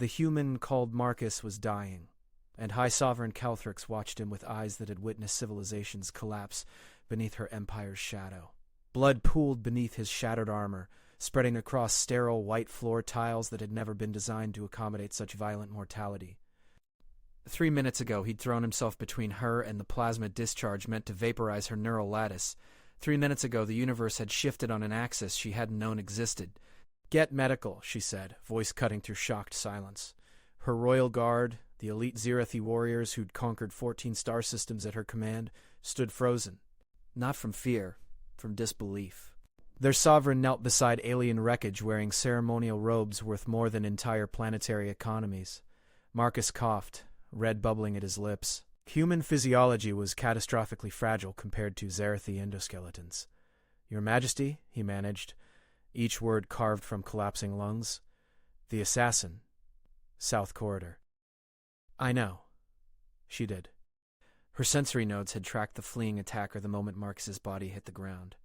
The human called Marcus was dying, and High Sovereign Calthrix watched him with eyes that had witnessed civilizations collapse beneath her empire's shadow. Blood pooled beneath his shattered armor, spreading across sterile white floor tiles that had never been designed to accommodate such violent mortality. 3 minutes ago, he'd thrown himself between her and the plasma discharge meant to vaporize her neural lattice. 3 minutes ago, the universe had shifted on an axis she hadn't known existed. "Get medical," she said, voice cutting through shocked silence. Her royal guard, the elite Zerathi warriors who'd conquered 14 star systems at her command, stood frozen. Not from fear, from disbelief. Their sovereign knelt beside alien wreckage wearing ceremonial robes worth more than entire planetary economies. Marcus coughed, red bubbling at his lips. Human physiology was catastrophically fragile compared to Zerathi endoskeletons. "Your Majesty," he managed, each word carved from collapsing lungs. "The assassin. South Corridor." "I know." She did. Her sensory nodes had tracked the fleeing attacker the moment Marcus's body hit the ground.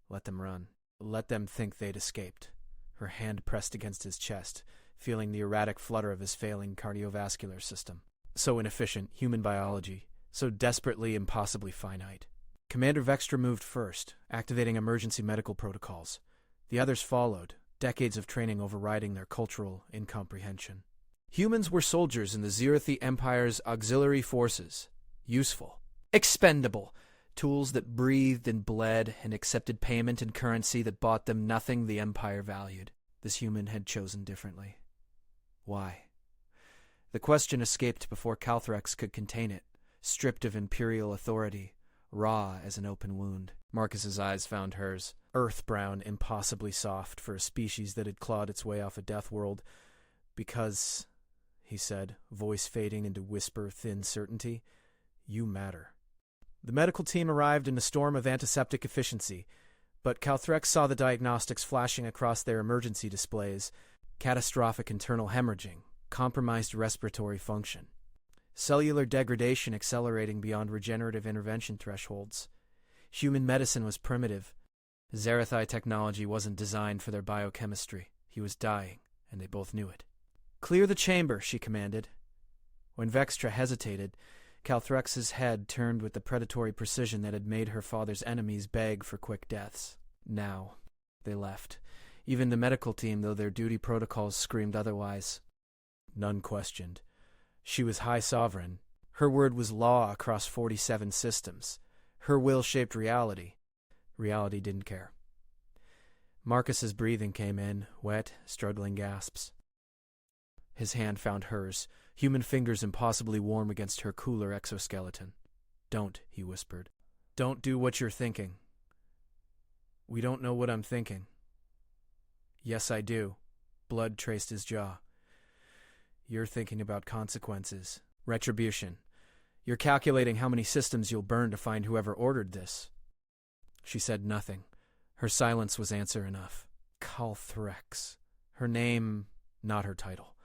Let them run. Let them think they'd escaped. Her hand pressed against his chest, feeling the erratic flutter of his failing cardiovascular system. So inefficient, human biology. So desperately, impossibly finite. Commander Vextra moved first, activating emergency medical protocols. The others followed, decades of training overriding their cultural incomprehension. Humans were soldiers in the Zerathi Empire's auxiliary forces. Useful. Expendable. Tools that breathed and bled and accepted payment in currency that bought them nothing the Empire valued. This human had chosen differently. Why? The question escaped before Calthrex could contain it, stripped of imperial authority, raw as an open wound. Marcus's eyes found hers, earth-brown, impossibly soft for a species that had clawed its way off a death world. "Because," he said, voice fading into whisper-thin certainty, "you matter." The medical team arrived in a storm of antiseptic efficiency, but Calthrex saw the diagnostics flashing across their emergency displays: catastrophic internal hemorrhaging, compromised respiratory function, cellular degradation accelerating beyond regenerative intervention thresholds. Human medicine was primitive. Zerathi technology wasn't designed for their biochemistry. He was dying, and they both knew it. "Clear the chamber," she commanded. When Vextra hesitated, Calthrex's head turned with the predatory precision that had made her father's enemies beg for quick deaths. Now, they left. Even the medical team, though their duty protocols screamed otherwise. None questioned. She was High Sovereign. Her word was law across 47 systems. Her will shaped reality. Reality didn't care. Marcus's breathing came in, wet, struggling gasps. His hand found hers, human fingers impossibly warm against her cooler exoskeleton. "Don't," he whispered. "Don't do what you're thinking." "We don't know what I'm thinking." "Yes, I do." Blood traced his jaw. "You're thinking about consequences. Retribution. You're calculating how many systems you'll burn to find whoever ordered this." She said nothing. Her silence was answer enough. Calthrex. Her name, not her title.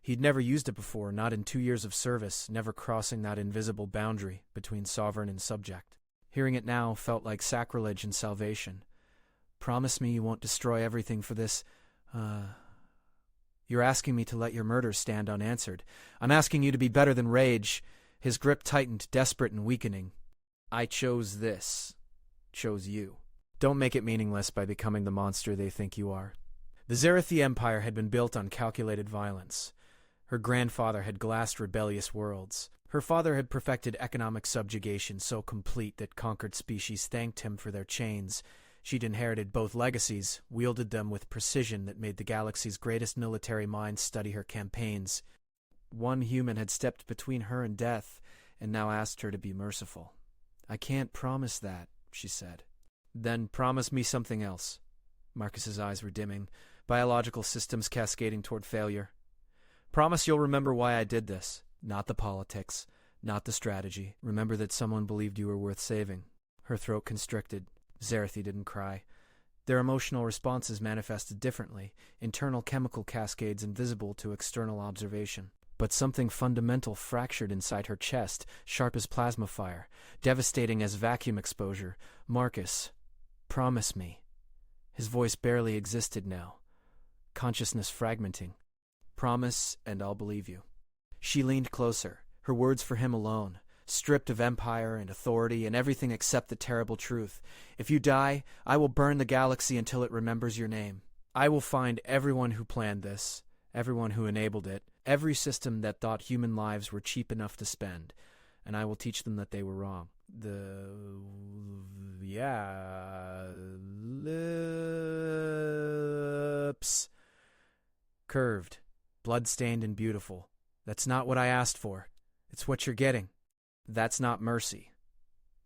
He'd never used it before, not in 2 years of service, never crossing that invisible boundary between sovereign and subject. Hearing it now felt like sacrilege and salvation. "Promise me you won't destroy everything for this, You're asking me to let your murders stand unanswered. I'm asking you to be better than rage." His grip tightened, desperate and weakening. "I chose this. Chose you. Don't make it meaningless by becoming the monster they think you are." The Zerathi Empire had been built on calculated violence. Her grandfather had glassed rebellious worlds. Her father had perfected economic subjugation so complete that conquered species thanked him for their chains. She'd inherited both legacies, wielded them with precision that made the galaxy's greatest military minds study her campaigns. One human had stepped between her and death, and now asked her to be merciful. "I can't promise that," she said. "Then promise me something else." Marcus's eyes were dimming, biological systems cascading toward failure. "Promise you'll remember why I did this. Not the politics, not the strategy. Remember that someone believed you were worth saving." Her throat constricted. Zerathi didn't cry. Their emotional responses manifested differently, internal chemical cascades invisible to external observation. But something fundamental fractured inside her chest, sharp as plasma fire, devastating as vacuum exposure. "Marcus, promise me." His voice barely existed now. Consciousness fragmenting. Promise, and I'll believe you." She leaned closer, her words for him alone, stripped of empire and authority and everything except the terrible truth. "If you die, I will burn the galaxy until it remembers your name. I will find everyone who planned this, everyone who enabled it, every system that thought human lives were cheap enough to spend, and I will teach them that they were wrong." Lips curved, blood-stained and beautiful. "That's not what I asked for. It's what you're getting. That's not mercy."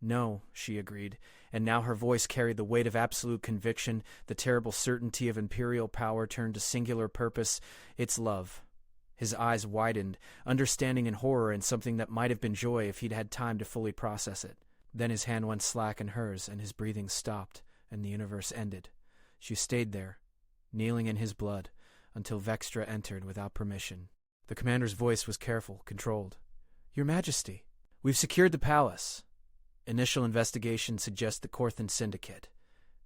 "No," she agreed, and now her voice carried the weight of absolute conviction, the terrible certainty of imperial power turned to singular purpose. "It's love." His eyes widened, understanding and horror and something that might have been joy if he'd had time to fully process it. Then his hand went slack in hers, and his breathing stopped, and the universe ended. She stayed there, kneeling in his blood, until Vextra entered without permission. The commander's voice was careful, controlled. "Your Majesty, we've secured the palace. Initial investigation suggests the Corthan Syndicate.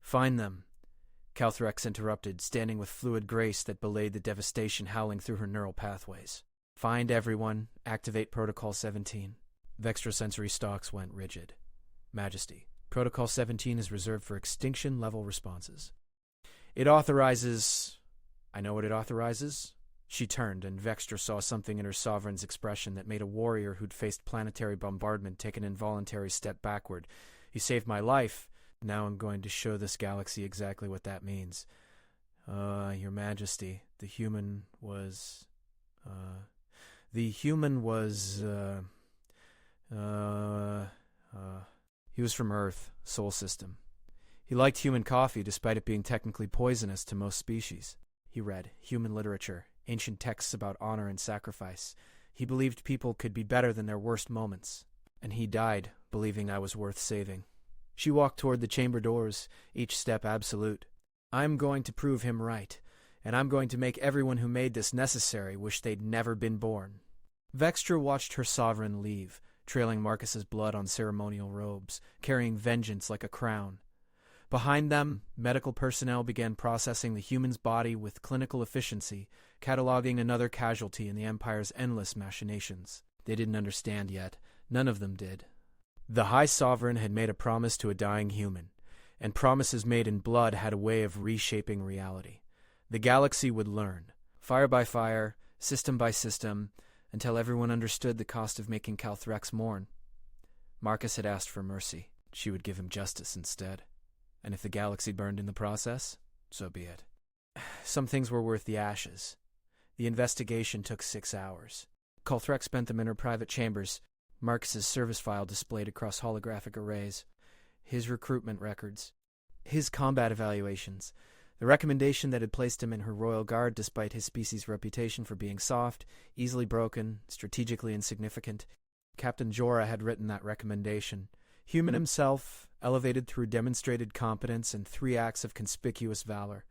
Find them." Calthrex interrupted, standing with fluid grace that belayed the devastation howling through her neural pathways. "Find everyone. Activate Protocol 17. Vextrasensory stalks went rigid. "Majesty, Protocol 17 is reserved for extinction-level responses. It authorizes—" "I know what it authorizes." She turned, and Vextra saw something in her sovereign's expression that made a warrior who'd faced planetary bombardment take an involuntary step backward. "He saved my life. Now I'm going to show this galaxy exactly what that means. Your Majesty, the human was... He was from Earth, Sol System. He liked human coffee despite it being technically poisonous to most species. He read human literature, ancient texts about honor and sacrifice. He believed people could be better than their worst moments. And he died believing I was worth saving." She walked toward the chamber doors, each step absolute. "I'm going to prove him right, and I'm going to make everyone who made this necessary wish they'd never been born." Vextra watched her sovereign leave, trailing Marcus's blood on ceremonial robes, carrying vengeance like a crown. Behind them, medical personnel began processing the human's body with clinical efficiency, cataloging another casualty in the Empire's endless machinations. They didn't understand yet. None of them did. The High Sovereign had made a promise to a dying human, and promises made in blood had a way of reshaping reality. The galaxy would learn, fire by fire, system by system, until everyone understood the cost of making Calthrex mourn. Marcus had asked for mercy. She would give him justice instead. And if the galaxy burned in the process, so be it. Some things were worth the ashes. The investigation took 6 hours. Calthrex spent them in her private chambers, Marcus's service file displayed across holographic arrays, his recruitment records, his combat evaluations, the recommendation that had placed him in her royal guard despite his species' reputation for being soft, easily broken, strategically insignificant. Captain Jorah had written that recommendation. Human himself, elevated through demonstrated competence and 3 acts of conspicuous valor.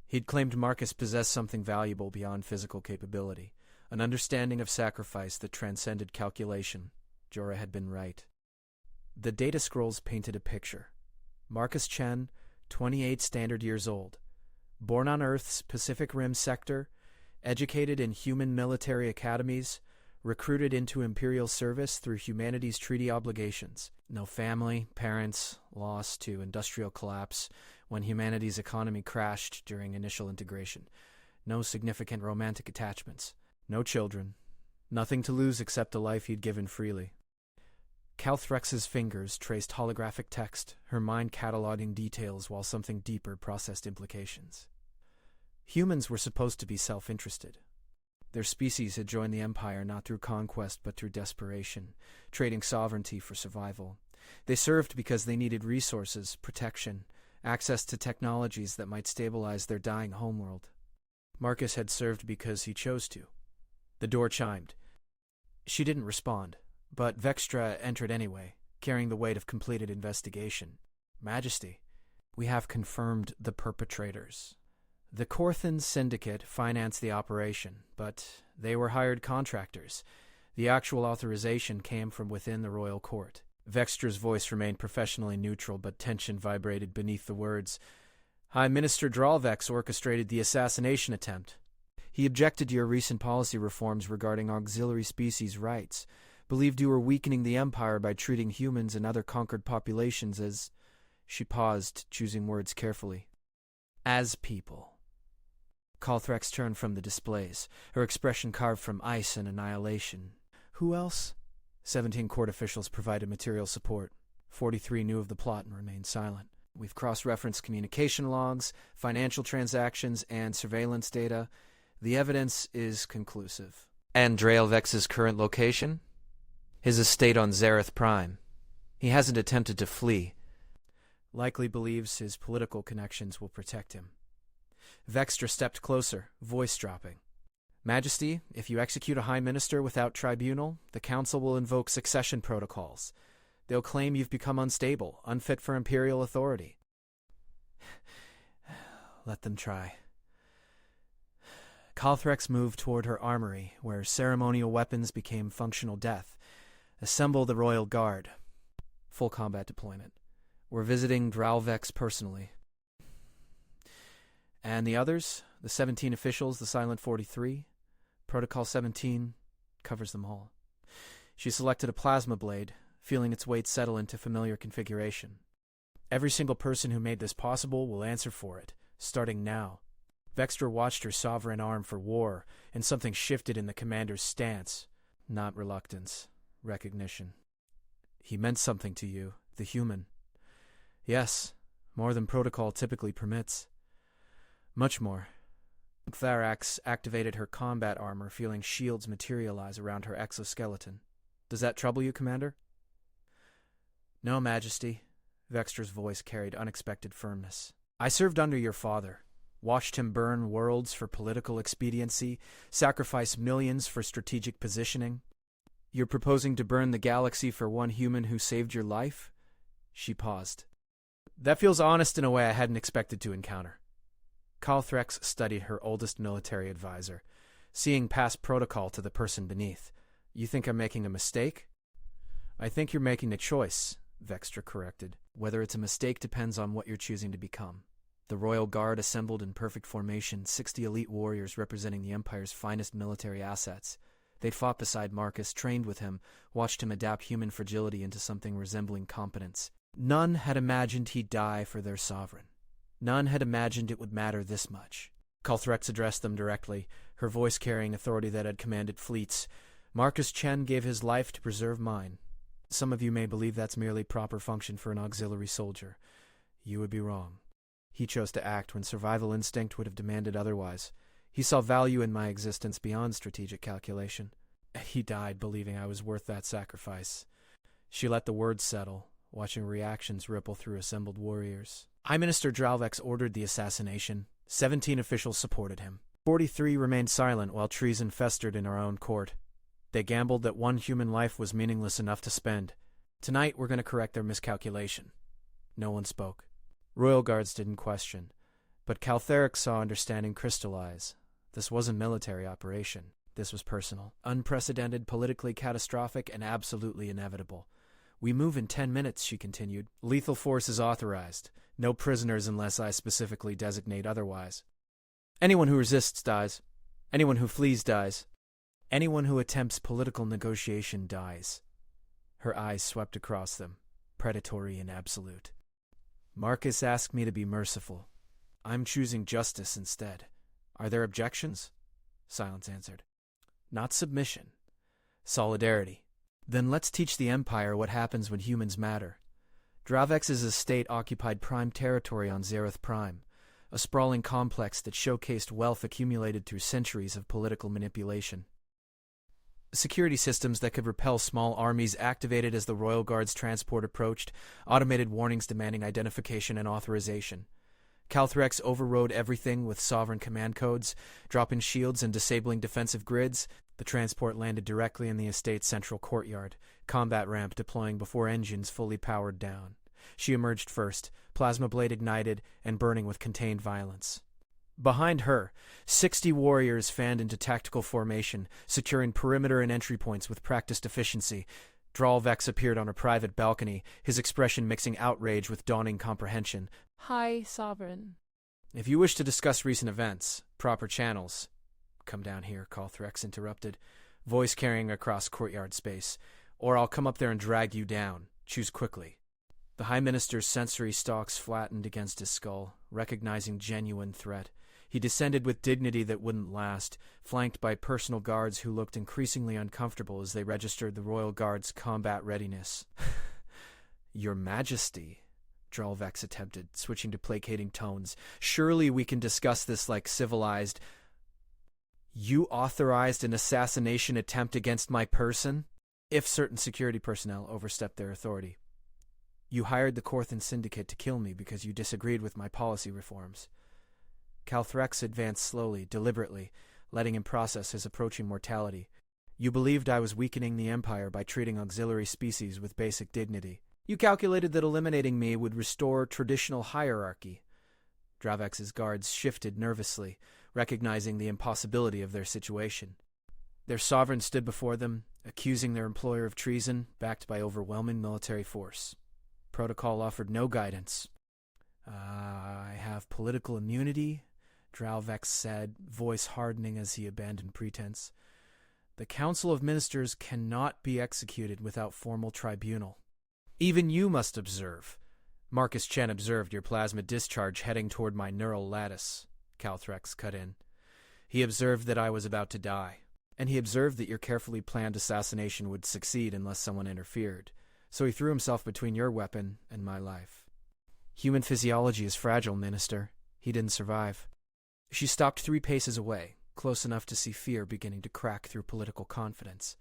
He'd claimed Marcus possessed something valuable beyond physical capability, an understanding of sacrifice that transcended calculation. Jorah had been right. The data scrolls painted a picture. Marcus Chen, 28 standard years old, born on Earth's Pacific Rim sector, educated in human military academies, recruited into Imperial service through humanity's treaty obligations. No family, parents, lost to industrial collapse when humanity's economy crashed during initial integration. No significant romantic attachments. No children. Nothing to lose except a life he'd given freely. Calthrex's fingers traced holographic text, her mind cataloging details while something deeper processed implications. Humans were supposed to be self-interested. Their species had joined the Empire not through conquest but through desperation, trading sovereignty for survival. They served because they needed resources, protection, access to technologies that might stabilize their dying homeworld. Marcus had served because he chose to. The door chimed. She didn't respond, but Vextra entered anyway, carrying the weight of completed investigation. "Majesty, we have confirmed the perpetrators. The Corthan Syndicate financed the operation, but they were hired contractors. The actual authorization came from within the royal court." Vextra's voice remained professionally neutral, but tension vibrated beneath the words. "High Minister Dralvex orchestrated the assassination attempt. He objected to your recent policy reforms regarding auxiliary species rights, believed you were weakening the Empire by treating humans and other conquered populations as— She paused, choosing words carefully. As people. Calthrex turned from the displays, her expression carved from ice and annihilation. Who else? 17 court officials provided material support. 43 knew of the plot and remained silent. We've cross-referenced communication logs, financial transactions, and surveillance data. The evidence is conclusive. And Draelvex's current location? His estate on Zareth Prime. He hasn't attempted to flee. Likely believes his political connections will protect him. Vextra stepped closer, voice dropping. Majesty, if you execute a High Minister without tribunal, the Council will invoke succession protocols. They'll claim you've become unstable, unfit for imperial authority. Let them try. Calthrex moved toward her armory, where ceremonial weapons became functional death. Assemble the Royal Guard. Full combat deployment. We're visiting Draelvex personally. And the others? The 17 officials, the Silent 43? Protocol 17 covers them all. She selected a plasma blade, feeling its weight settle into familiar configuration. Every single person who made this possible will answer for it, starting now. Vextra watched her sovereign arm for war, and something shifted in the commander's stance. Not reluctance, recognition. He meant something to you, the human. Yes, more than protocol typically permits. Much more. Tharax activated her combat armor, feeling shields materialize around her exoskeleton. Does that trouble you, Commander? No, Majesty. Vextra's voice carried unexpected firmness. I served under your father, watched him burn worlds for political expediency, sacrifice millions for strategic positioning. You're proposing to burn the galaxy for one human who saved your life? She paused. That feels honest in a way I hadn't expected to encounter. Calthrex studied her oldest military advisor, seeing past protocol to the person beneath. You think I'm making a mistake? I think you're making a choice, Vextra corrected. Whether it's a mistake depends on what you're choosing to become. The Royal Guard assembled in perfect formation, 60 elite warriors representing the Empire's finest military assets. They'd fought beside Marcus, trained with him, watched him adapt human fragility into something resembling competence. None had imagined he'd die for their sovereign. None had imagined it would matter this much. Calthrex addressed them directly, her voice carrying authority that had commanded fleets. Marcus Chen gave his life to preserve mine. Some of you may believe that's merely proper function for an auxiliary soldier. You would be wrong. He chose to act when survival instinct would have demanded otherwise. He saw value in my existence beyond strategic calculation. He died believing I was worth that sacrifice. She let the words settle, watching reactions ripple through assembled warriors. High Minister Draelvex ordered the assassination. 17 officials supported him. 43 remained silent while treason festered in our own court. They gambled that one human life was meaningless enough to spend. Tonight we're going to correct their miscalculation. No one spoke. Royal Guards didn't question, but Caltheric saw understanding crystallize. This wasn't military operation. This was personal, unprecedented, politically catastrophic, and absolutely inevitable. We move in 10 minutes, she continued. Lethal force is authorized. No prisoners unless I specifically designate otherwise. Anyone who resists dies. Anyone who flees dies. Anyone who attempts political negotiation dies. Her eyes swept across them, predatory and absolute. Marcus asked me to be merciful. I'm choosing justice instead. Are there objections? Silence answered. Not submission. Solidarity. Then let's teach the Empire what happens when humans matter. Draelvex's estate occupied prime territory on Zareth Prime, a sprawling complex that showcased wealth accumulated through centuries of political manipulation. Security systems that could repel small armies activated as the Royal Guard's transport approached, automated warnings demanding identification and authorization. Calthrex overrode everything with sovereign command codes, dropping shields and disabling defensive grids. The transport landed directly in the estate's central courtyard, combat ramp deploying before engines fully powered down. She emerged first, plasma blade ignited and burning with contained violence. Behind her, 60 warriors fanned into tactical formation, securing perimeter and entry points with practiced efficiency. Draelvex appeared on a private balcony, his expression mixing outrage with dawning comprehension. Hi, Sovereign. If you wish to discuss recent events, proper channels. come down here, Calthrex interrupted, voice carrying across courtyard space. Or I'll come up there and drag you down. Choose quickly. The High Minister's sensory stalks flattened against his skull, recognizing genuine threat. He descended with dignity that wouldn't last, flanked by personal guards who looked increasingly uncomfortable as they registered the Royal Guard's combat readiness. Your Majesty, Dralvex attempted, switching to placating tones. Surely we can discuss this like civilized. You authorized an assassination attempt against my person? If certain security personnel overstepped their authority. You hired the Corthan Syndicate to kill me because you disagreed with my policy reforms. Calthrex advanced slowly, deliberately, letting him process his approaching mortality. You believed I was weakening the Empire by treating auxiliary species with basic dignity. You calculated that eliminating me would restore traditional hierarchy. Dravex's guards shifted nervously, recognizing the impossibility of their situation. Their sovereign stood before them, accusing their employer of treason, backed by overwhelming military force. Protocol offered no guidance. I have political immunity, Dralvex said, voice hardening as he abandoned pretense. The Council of Ministers cannot be executed without formal tribunal. Even you must observe. Marcus Chen observed your plasma discharge heading toward my neural lattice, Calthrex cut in. He observed that I was about to die, and he observed that your carefully planned assassination would succeed unless someone interfered, so he threw himself between your weapon and my life. Human physiology is fragile, Minister. He didn't survive. She stopped 3 paces away, close enough to see fear beginning to crack through political confidence.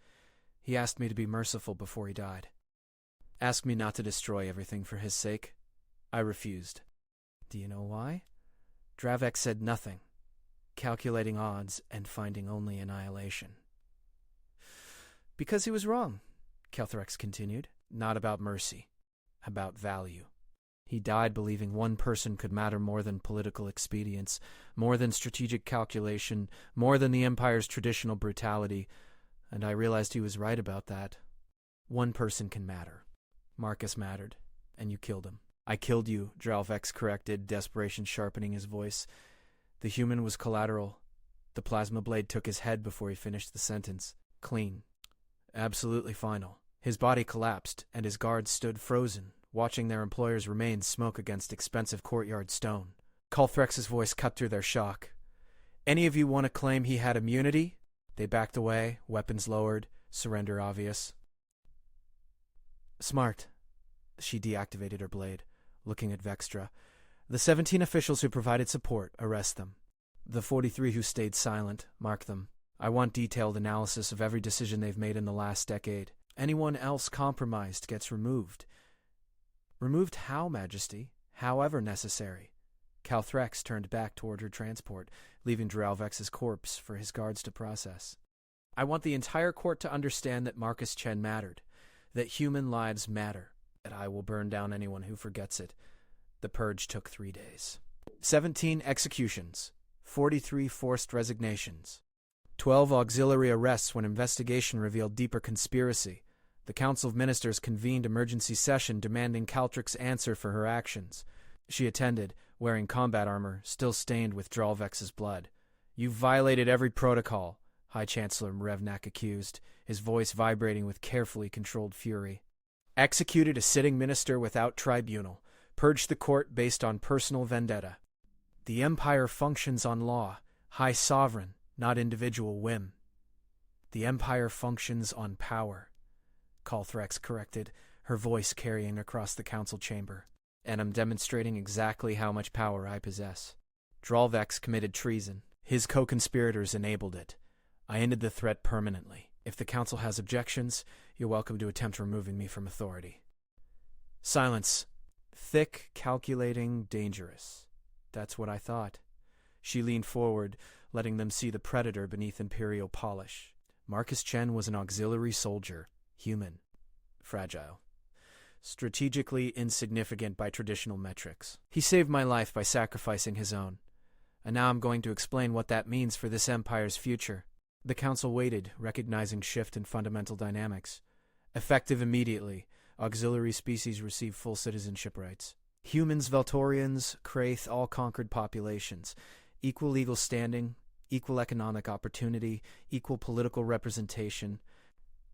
He asked me to be merciful before he died. Asked me not to destroy everything for his sake. I refused. Do you know why? Dravex said nothing, calculating odds and finding only annihilation. Because he was wrong, Calthrex continued. Not about mercy, about value. He died believing one person could matter more than political expedience, more than strategic calculation, more than the Empire's traditional brutality, and I realized he was right about that. One person can matter. Marcus mattered, and you killed him. I killed you, Dralvex corrected, desperation sharpening his voice. The human was collateral. The plasma blade took his head before he finished the sentence. Clean. Absolutely final. His body collapsed, and his guards stood frozen, watching their employer's remains smoke against expensive courtyard stone. Calthrex's voice cut through their shock. Any of you want to claim he had immunity? They backed away, weapons lowered, surrender obvious. Smart. She deactivated her blade, looking at Vextra. The 17 officials who provided support, arrest them. The 43 who stayed silent, mark them. I want detailed analysis of every decision they've made in the last decade. Anyone else compromised gets removed. Removed how, Majesty? However necessary. Calthrex turned back toward her transport, leaving Dralvex's corpse for his guards to process. I want the entire court to understand that Marcus Chen mattered, that human lives matter, that I will burn down anyone who forgets it. The purge took 3 days. 17 executions, 43 forced resignations, 12 auxiliary arrests when investigation revealed deeper conspiracy. The Council of Ministers convened emergency session demanding Caltric's answer for her actions. She attended, wearing combat armor, still stained with Dralvex's blood. You violated every protocol, High Chancellor Mrevnak accused, his voice vibrating with carefully controlled fury. Executed a sitting minister without tribunal. Purged the court based on personal vendetta. The Empire functions on law, high sovereign, not individual whim. The Empire functions on power, Calthrex corrected, her voice carrying across the council chamber. And I'm demonstrating exactly how much power I possess. Dralvex committed treason. His co-conspirators enabled it. I ended the threat permanently. If the council has objections, you're welcome to attempt removing me from authority. Silence. Thick, calculating, dangerous. That's what I thought. She leaned forward, letting them see the predator beneath imperial polish. Marcus Chen was an auxiliary soldier, human, fragile, strategically insignificant by traditional metrics. He saved my life by sacrificing his own. And now I'm going to explain what that means for this empire's future. The council waited, recognizing shift in fundamental dynamics. Effective immediately, auxiliary species receive full citizenship rights. Humans, Veltorians, Kraith, all conquered populations. Equal legal standing, equal economic opportunity, equal political representation.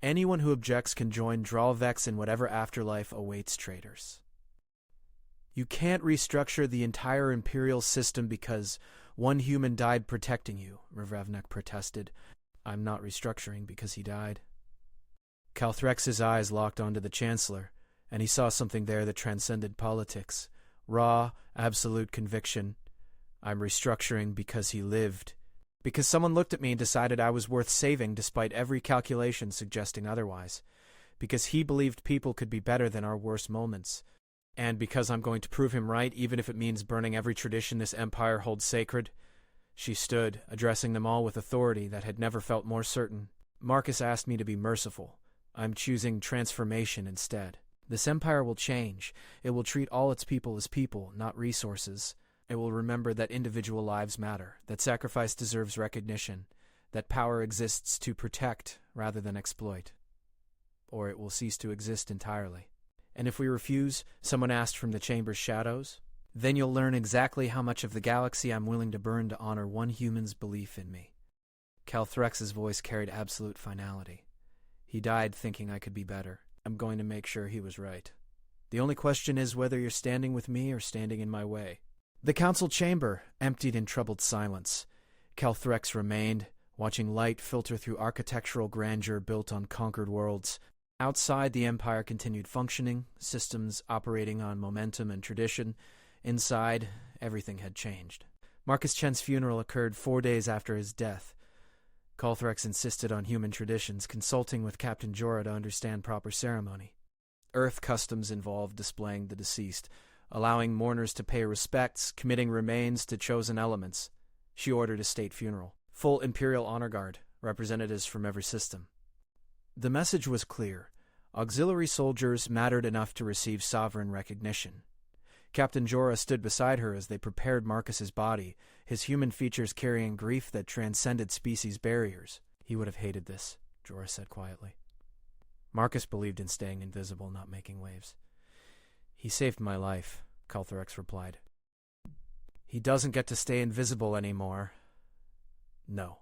Anyone who objects can join Dralvex in whatever afterlife awaits traitors. You can't restructure the entire imperial system because one human died protecting you, Revravnek protested. I'm not restructuring because he died. Calthrex's eyes locked onto the Chancellor, and he saw something there that transcended politics. Raw, absolute conviction. I'm restructuring because he lived. Because someone looked at me and decided I was worth saving despite every calculation suggesting otherwise. Because he believed people could be better than our worst moments. And because I'm going to prove him right, even if it means burning every tradition this empire holds sacred. She stood, addressing them all with authority that had never felt more certain. Marcus asked me to be merciful. I'm choosing transformation instead. This empire will change. It will treat all its people as people, not resources. It will remember that individual lives matter, that sacrifice deserves recognition, that power exists to protect rather than exploit. Or it will cease to exist entirely. And if we refuse, someone asked from the chamber's shadows, then you'll learn exactly how much of the galaxy I'm willing to burn to honor one human's belief in me. Calthrex's voice carried absolute finality. He died thinking I could be better. I'm going to make sure he was right. The only question is whether you're standing with me or standing in my way. The council chamber emptied in troubled silence. Calthrex remained, watching light filter through architectural grandeur built on conquered worlds. Outside, the empire continued functioning, systems operating on momentum and tradition. Inside, everything had changed. Marcus Chen's funeral occurred 4 days after his death. Calthrex insisted on human traditions, consulting with Captain Jorah to understand proper ceremony. Earth customs involved displaying the deceased, allowing mourners to pay respects, committing remains to chosen elements. She ordered a state funeral. Full Imperial Honor Guard, representatives from every system. The message was clear. Auxiliary soldiers mattered enough to receive sovereign recognition. Captain Jorah stood beside her as they prepared Marcus's body, his human features carrying grief that transcended species barriers. He would have hated this, Jorah said quietly. Marcus believed in staying invisible, not making waves. He saved my life, Calthrex replied. He doesn't get to stay invisible anymore. No,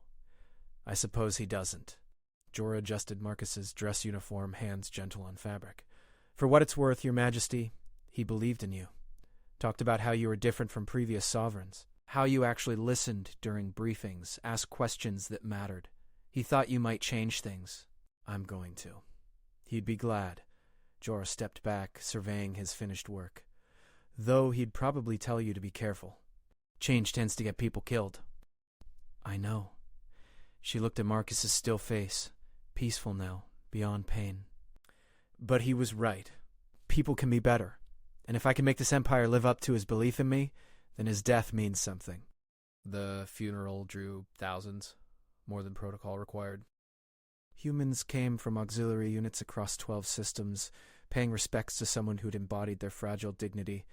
I suppose he doesn't. Jorah adjusted Marcus's dress uniform, hands gentle on fabric. For what it's worth, Your Majesty, he believed in you. Talked about how you were different from previous sovereigns, how you actually listened during briefings, asked questions that mattered. He thought you might change things. I'm going to. He'd be glad. Jorah stepped back, surveying his finished work. Though he'd probably tell you to be careful. Change tends to get people killed. I know. She looked at Marcus's still face, peaceful now, beyond pain. But he was right. People can be better. And if I can make this empire live up to his belief in me, then his death means something. The funeral drew thousands, more than protocol required. Humans came from auxiliary units across 12 systems, paying respects to someone who'd embodied their fragile dignity.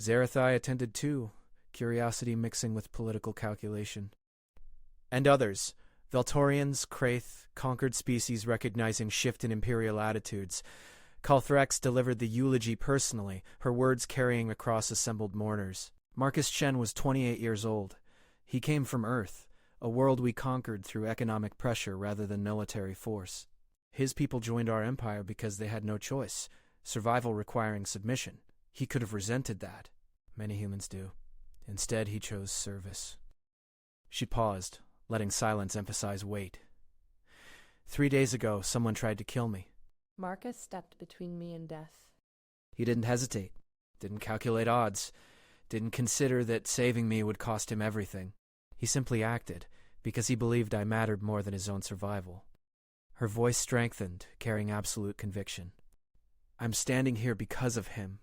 Zarathai attended too, curiosity mixing with political calculation. And others, Veltorians, Kraith, conquered species recognizing shift in imperial attitudes. Calthrex delivered the eulogy personally, her words carrying across assembled mourners. Marcus Chen was 28 years old. He came from Earth, a world we conquered through economic pressure rather than military force. His people joined our empire because they had no choice, survival requiring submission. He could have resented that. Many humans do. Instead, he chose service. She paused, letting silence emphasize weight. 3 days ago, someone tried to kill me. Marcus stepped between me and death. He didn't hesitate, didn't calculate odds, didn't consider that saving me would cost him everything. He simply acted, because he believed I mattered more than his own survival. Her voice strengthened, carrying absolute conviction. I'm standing here because of him.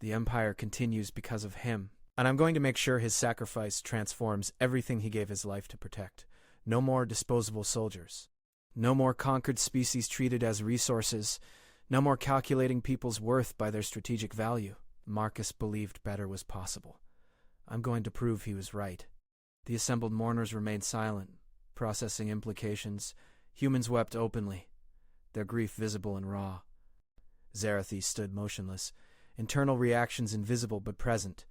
The Empire continues because of him. And I'm going to make sure his sacrifice transforms everything he gave his life to protect. No more disposable soldiers. No more conquered species treated as resources. No more calculating people's worth by their strategic value. Marcus believed better was possible. I'm going to prove he was right. The assembled mourners remained silent, processing implications. Humans wept openly, their grief visible and raw. Zarathi stood motionless, internal reactions invisible but present.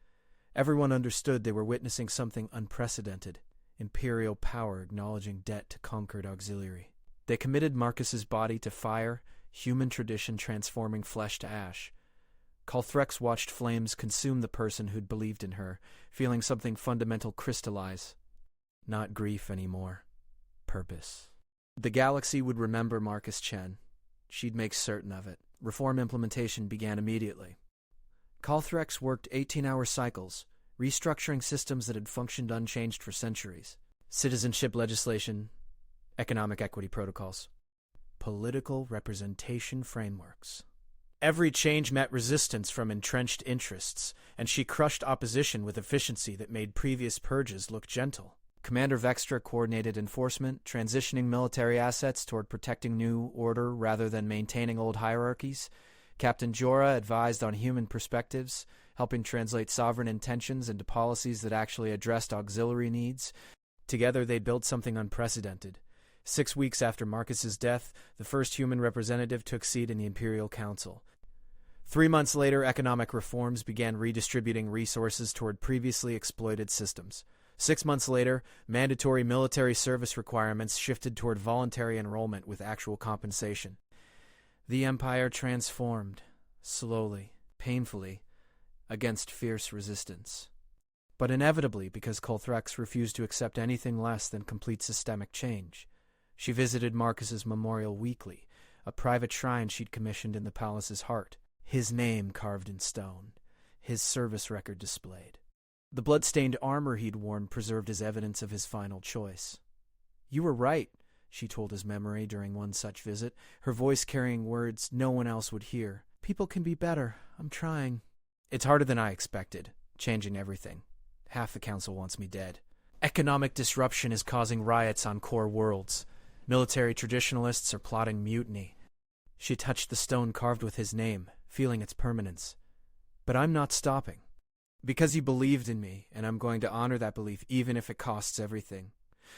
Everyone understood they were witnessing something unprecedented. imperial power acknowledging debt to conquered auxiliary. They committed Marcus's body to fire, human tradition transforming flesh to ash. Calthrex watched flames consume the person who'd believed in her, feeling something fundamental crystallize. Not grief anymore. Purpose. The galaxy would remember Marcus Chen. She'd make certain of it. Reform implementation began immediately. Calthrex worked 18-hour cycles, restructuring systems that had functioned unchanged for centuries. Citizenship legislation, economic equity protocols, political representation frameworks. Every change met resistance from entrenched interests, and she crushed opposition with efficiency that made previous purges look gentle. Commander Vextra coordinated enforcement, transitioning military assets toward protecting new order rather than maintaining old hierarchies. Captain Jorah advised on human perspectives, helping translate sovereign intentions into policies that actually addressed auxiliary needs. Together they built something unprecedented. 6 weeks after Marcus's death, the first human representative took seat in the Imperial Council. 3 months later, economic reforms began redistributing resources toward previously exploited systems. 6 months later, mandatory military service requirements shifted toward voluntary enrollment with actual compensation. The Empire transformed, slowly, painfully, against fierce resistance. But inevitably, because Calthrex refused to accept anything less than complete systemic change. She visited Marcus's memorial weekly, a private shrine she'd commissioned in the palace's heart. His name carved in stone, his service record displayed. The blood-stained armor he'd worn preserved as evidence of his final choice. "You were right," she told his memory during one such visit, her voice carrying words no one else would hear. "People can be better. I'm trying." "It's harder than I expected, changing everything. Half the council wants me dead. Economic disruption is causing riots on core worlds. Military traditionalists are plotting mutiny." She touched the stone carved with his name, feeling its permanence. "But I'm not stopping. Because you believed in me, and I'm going to honor that belief even if it costs everything.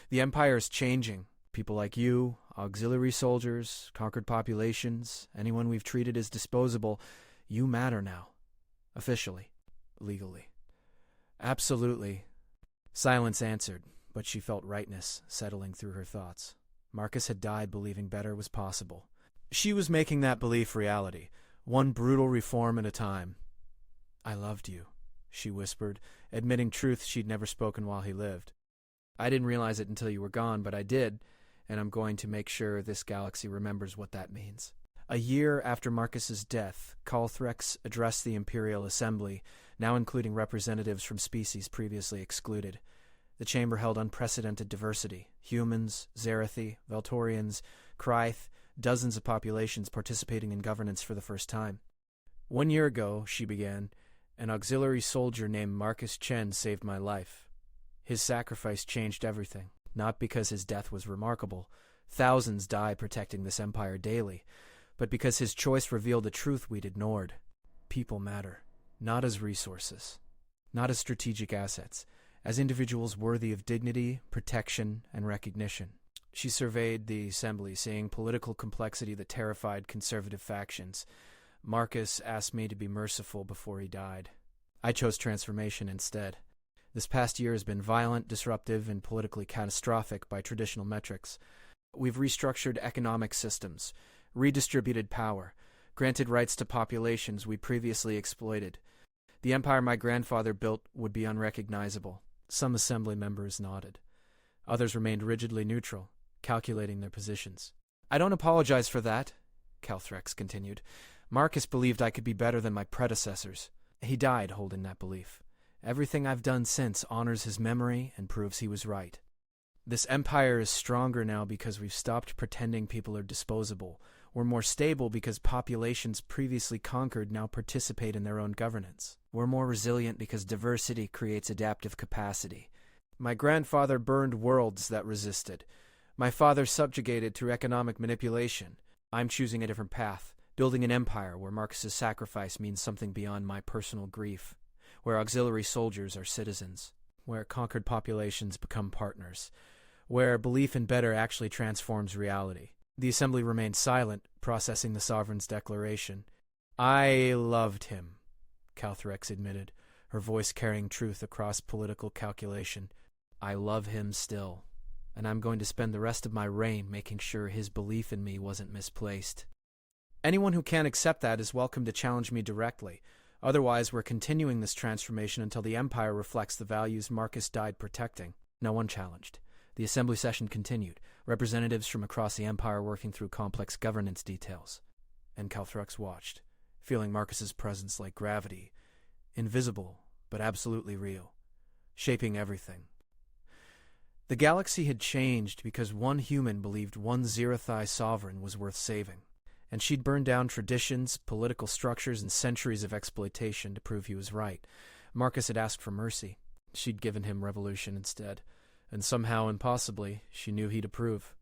The Empire is changing. People like you, auxiliary soldiers, conquered populations, anyone we've treated as disposable, you matter now. Officially. Legally." "Absolutely." Silence answered, but she felt rightness settling through her thoughts. Marcus had died believing better was possible. She was making that belief reality, one brutal reform at a time. "I loved you," she whispered, admitting truth she'd never spoken while he lived. "I didn't realize it until you were gone, but I did, and I'm going to make sure this galaxy remembers what that means." A year after Marcus's death, Calthrex addressed the Imperial Assembly, now including representatives from species previously excluded. The chamber held unprecedented diversity: humans, Zerathi, Veltorians, Kryth, dozens of populations participating in governance for the first time. "1 year ago," she began, "an auxiliary soldier named Marcus Chen saved my life. His sacrifice changed everything, not because his death was remarkable. Thousands die protecting this empire daily, but because his choice revealed a truth we'd ignored. People matter, not as resources, not as strategic assets, as individuals worthy of dignity, protection, and recognition." She surveyed the assembly, seeing political complexity that terrified conservative factions. "Marcus asked me to be merciful before he died. I chose transformation instead. This past year has been violent, disruptive, and politically catastrophic by traditional metrics. We've restructured economic systems, redistributed power, granted rights to populations we previously exploited. The empire my grandfather built would be unrecognizable." Some assembly members nodded. Others remained rigidly neutral, calculating their positions. "I don't apologize for that," Calthrex continued. "Marcus believed I could be better than my predecessors. He died holding that belief. Everything I've done since honors his memory and proves he was right. This empire is stronger now because we've stopped pretending people are disposable. We're more stable because populations previously conquered now participate in their own governance. We're more resilient because diversity creates adaptive capacity. My grandfather burned worlds that resisted. My father subjugated through economic manipulation. I'm choosing a different path, building an empire where Marcus's sacrifice means something beyond my personal grief, where auxiliary soldiers are citizens, where conquered populations become partners, where belief in better actually transforms reality." The assembly remained silent, processing the sovereign's declaration. "I loved him," Calthrex admitted, her voice carrying truth across political calculation. I love him still, and I'm going to spend the rest of my reign making sure his belief in me wasn't misplaced. Anyone who can't accept that is welcome to challenge me directly. Otherwise, we're continuing this transformation until the Empire reflects the values Marcus died protecting. No one challenged. The assembly session continued, representatives from across the Empire working through complex governance details. And Calthrux watched, feeling Marcus's presence like gravity, invisible but absolutely real, shaping everything. The galaxy had changed because one human believed one Zerathai sovereign was worth saving, and she'd burned down traditions, political structures, and centuries of exploitation to prove he was right. Marcus had asked for mercy. She'd given him revolution instead, and somehow, impossibly, she knew he'd approve.